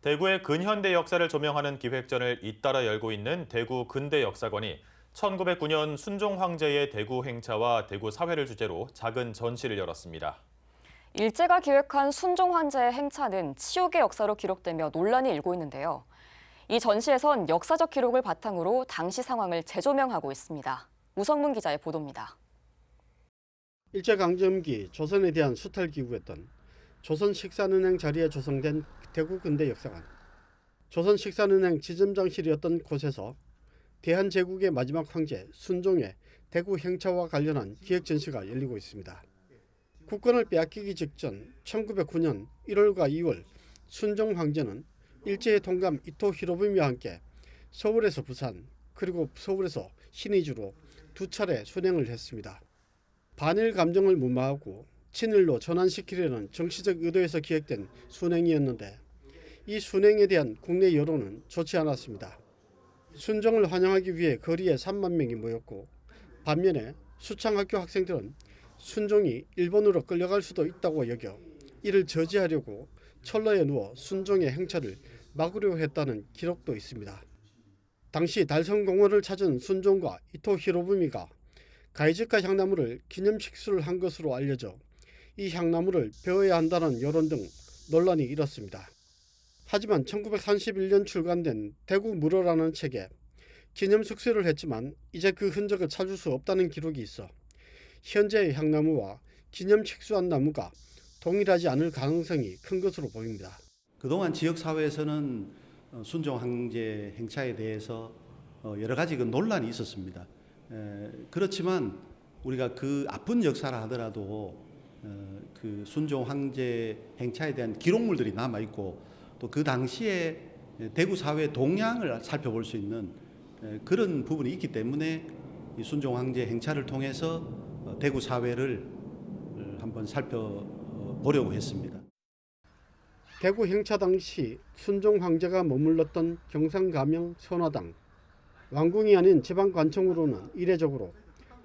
대구의 근현대 역사를 조명하는 기획전을 잇따라 열고 있는 대구 근대역사관이 1909년 순종 황제의 대구 행차와 대구 사회를 주제로 작은 전시를 열었습니다. 일제가 기획한 순종 황제의 행차는 치욕의 역사로 기록되며 논란이 일고 있는데요. 이 전시에선 역사적 기록을 바탕으로 당시 상황을 재조명하고 있습니다. 우성문 기자의 보도입니다. 일제강점기 조선에 대한 수탈 기구였던 조선식산은행 자리에 조성된 대구 근대역사관. 조선식산은행 지점장실이었던 곳에서 대한제국의 마지막 황제 순종의 대구 행차와 관련한 기획 전시가 열리고 있습니다. 국권을 빼앗기기 직전 1909년 1월과 2월 순종 황제는 일제의 통감 이토 히로부미와 함께 서울에서 부산 그리고 서울에서 신의주로 두 차례 순행을 했습니다. 반일 감정을 무마하고 친일로 전환시키려는 정치적 의도에서 기획된 순행이었는데 이 순행에 대한 국내 여론은 좋지 않았습니다. 순종을 환영하기 위해 거리에 3만 명이 모였고 반면에 수창학교 학생들은 순종이 일본으로 끌려갈 수도 있다고 여겨 이를 저지하려고 철로에 누워 순종의 행차를 막으려 했다는 기록도 있습니다. 당시 달성공원을 찾은 순종과 이토 히로부미가 가이즈카 향나무를 기념식수를 한 것으로 알려져 이 향나무를 베어야 한다는 여론 등 논란이 일었습니다. 하지만 1931년 출간된 대구 물어라는 책에 기념식수를 했지만 이제 그 흔적을 찾을 수 없다는 기록이 있어 현재의 향나무와 기념식수한 나무가 동일하지 않을 가능성이 큰 것으로 보입니다. 그동안 지역사회에서는 순종 황제 행차에 대해서 여러 가지 논란이 있었습니다. 그렇지만 우리가 그 아픈 역사라 하더라도 그 순종 황제 행차에 대한 기록물들이 남아 있고 또 그 당시에 대구 사회 동향을 살펴볼 수 있는 그런 부분이 있기 때문에 이 순종 황제 행차를 통해서 대구 사회를 한번 살펴보려고 했습니다. 대구 행차 당시 순종 황제가 머물렀던 경상가명 선화당 왕궁이 아닌 지방관청으로는 이례적으로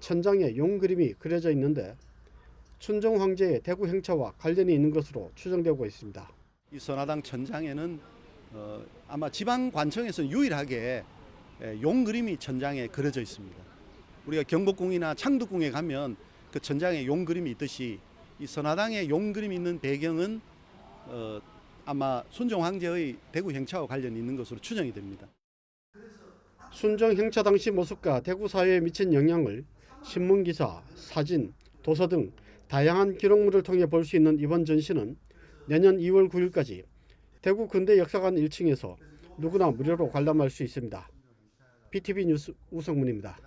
천장에 용 그림이 그려져 있는데 순종 황제의 대구 행차와 관련이 있는 것으로 추정되고 있습니다. 이 선화당 천장에는 아마 지방관청에서 유일하게 용 그림이 천장에 그려져 있습니다. 우리가 경복궁이나 창덕궁에 가면 그 천장에 용 그림이 있듯이 이 선화당에 용 그림이 있는 배경은 아마 순종 황제의 대구 행차와 관련이 있는 것으로 추정이 됩니다. 순종 행차 당시 모습과 대구 사회에 미친 영향을 신문기사, 사진, 도서 등 다양한 기록물을 통해 볼 수 있는 이번 전시는 내년 2월 9일까지 대구 근대역사관 1층에서 누구나 무료로 관람할 수 있습니다. BTV 뉴스 우성문입니다.